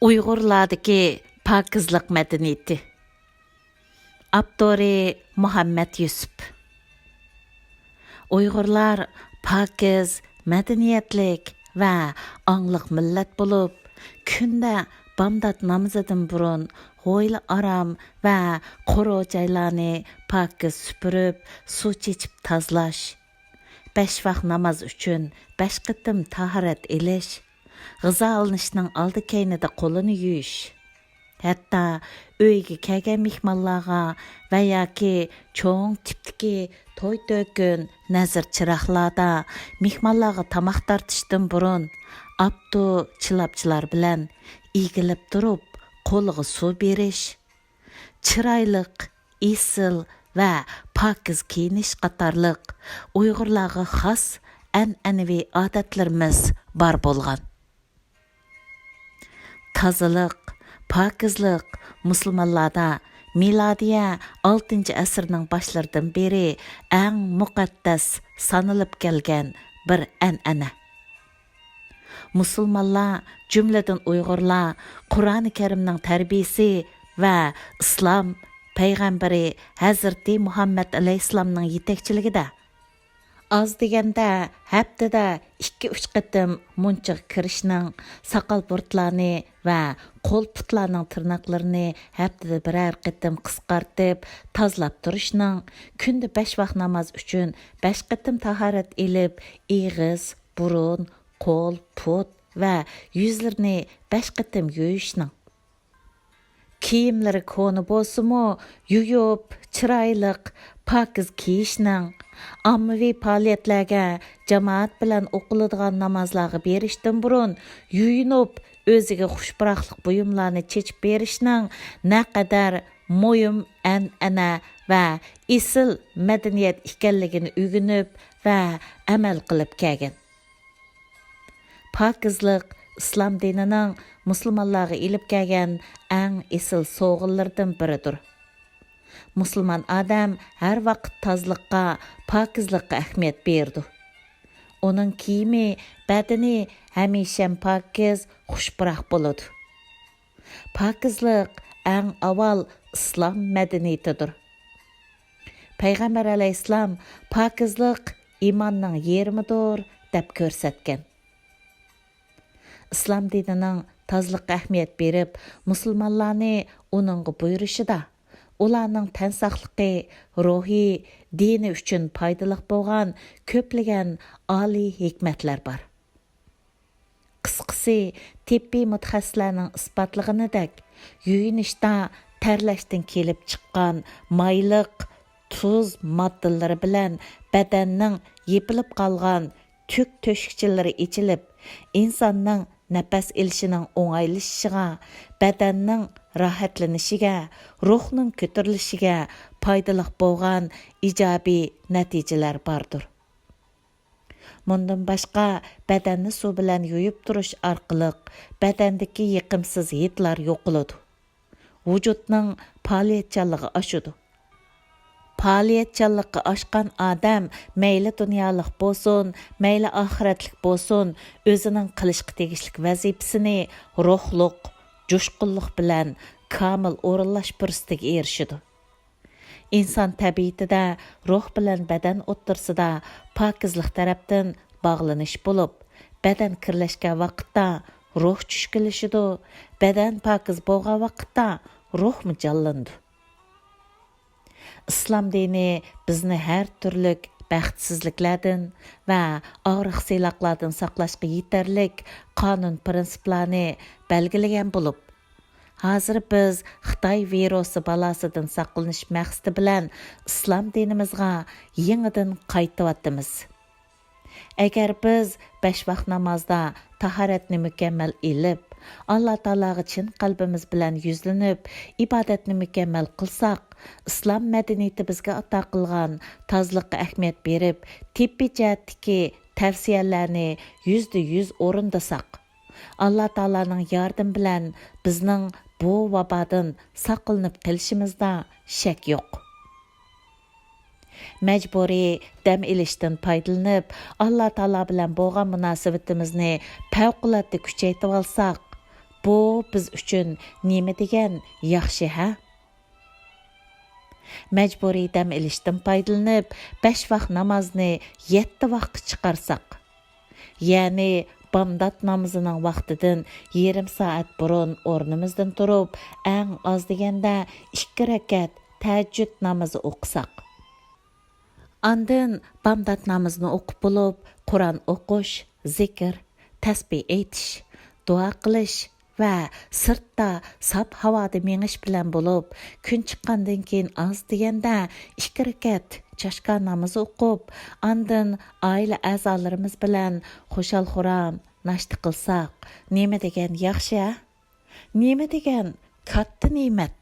ئۇيغۇرلاردىكى پاكىزلىق مەدەنىيىتى. Aptori مۇھەممەد يۈسۈپ. Uyghurlar pakiz, мәдәниятlik va anglıq millat bo'lib, kunda bamdod namozidan burun ho'yla aram va quru joylarni pakiz supurib, suv chechib tozalash, 5 vaqt namoz uchun 5 qitim tahorat elish, g'izo olinishning oldi keynida qo'lini yuyish, hatto uyga kelgan mehmonlarga va yoki cho'ng tipdagi to'y to'kin nazar chiroqlarda mehmonlarga tomoq tortishdan burun abdu chilabchilar bilan egilib turib qo'liga suv berish, chiroyliq, esil va pakiz kiyinish qatorliq Uyg'urlarga xos an'anaviy odatlarimiz bor bo'lgan. Tozalik, pakizlik musulmonlarda milodiya 6 asrning boshlaridan beri eng muqaddas sanalib kelgan bir an'ana. Musulmonlar, jumladan Uyg'urlar, Qur'oni Karimning tarbiyasi va islom payg'ambari Hazrati Muhammad alayhissalomning yetakchiligida az deganda haftada 2-3 qitim munchiq kirishning, soqol burtlarni va qo'l putlarning tirnoqlarini haftada biror qitim qisqartib, tozalab turishning, kunda 5 vaqt namoz uchun 5 qitim tahorat elib, ig'iz, burun, qo'l, put va yuzlarni 5 qitim yuvishning, kiyimlari ko'ni bo'lsa-mu, yuyib, chiroyliq, pakiz kiyishning, ommaviy faoliyatlarga jamoat bilan o'qiladigan namozlarga berishdan burun yuyinib, o'ziga xushbiroqlik buyumlarni chechib berishning naqadar muhim an'ana va esil madaniyat ekanligini o'rganib va amal qilib kelgan. Pakizlik islom dinining musulmonlarga ilib kelgan eng esil sovg'alardan biridir. Musulmon odam har vaqt tozlikqa, pakizlikqa ahamiyat berdi. Uning kiyimi, badani hamisha pakiz, xushbiroq bo'ladi. Pakizlik eng avval islom madaniyatidir. Payg'ambar alayhissalom pakizlik iymonning yarmidir deb ko'rsatgan. Islom dinining tozlikqa ahamiyat berib, musulmonlarni uningga buyurishida ularning tan saqligi, ruhiy, dini uchun foydali bo'lgan ko'plagan oliy hikmatlar bor. Qisqasi, tibbiy mutaxassislarning isbotlaganidek, yuyinishda terlashdan kelib chiqqan mayliq, tuz moddalari bilan badanning yepilib qolgan tük to'shikchilari ichilib, insonning nafas elishining o'ng'aylashishiga, badanning rahatlanishiga, ruhning ko'tarilishiga foydali bo'lgan ijobiy natijalar bordir. Bundan boshqa, badanni suv bilan yuvib turish orqali badandagi yiqimsiz hidlar yo'qoladi. Vujudning faoliyatchanligi oshadi. Faoliyatchanlikqa oshgan odam mayli dunyolik bo'lsin, mayli oxiratlik bo'lsin, o'zining qilishga tegishli vazifasini ruhliq, jo'shqinlik bilan komil o'rinlash fursatiga erishadi. Inson tabiatida ruh bilan badan o'rtasida pokizlik tarafdan bog'lanish bo'lib, badan kirlashgan vaqtda ruh tushkunlashadi, badan pokiz bo'lgan vaqtda ruh jonlanadi. Islom dini bizni har turli baxtsizliklardan va og'riq-siyloqlardan saqlashga yetarlik qonun prinsiplarni belgilagan bo'lib, hozir biz Xitoy virusi balosidan saqlanish maqsadi bilan islom dinimizga yangidan qaytyapmiz. Agar biz 5 vaqt namozda tahoratni mukammal elib, Allah Taalaga chin qalbimiz bilan yuzlanib, ibodatni mukammal qilsak, islom madaniyati bizga ato qilgan tozlikqa ahamiyat berib, tibbiy jihatdagi tavsiyalarni 100% o'rindasak, Allah Taalaning yordami bilan bizning bu vabodan saqlanib qolishimizda shak yo'q. Məcburi dəm ilishdən paydalanıb, Allah Taala bilan bo'lgan munosabatimizni favqulodda kuchaytirib olsak, bu biz uchun nima degan yaxshi, ha? Məcburi dəm ilishdən paydalanıb 5 vaqt namozni 7 vaqtga chiqarsak, ya'ni bamdod namozining vaqtidan yarım soat burun o'rnimizdan turib, eng oz deganda 2 rakat tahajjud namozi o'qisak. Ondan bamdod namozini o'qib bo'lib, Qur'on o'qish, zikr, tasbih aytish, duo qilish va sirtda sap havoda mengish bilan bo'lib, kun chiqqandan keyin oz deganda 2 rakat chashka namozi o'qib, ondan oila a'zolarimiz bilan xushal-xuram nashta qilsak, nima degan yaxshi, nima degan katta ne'mat.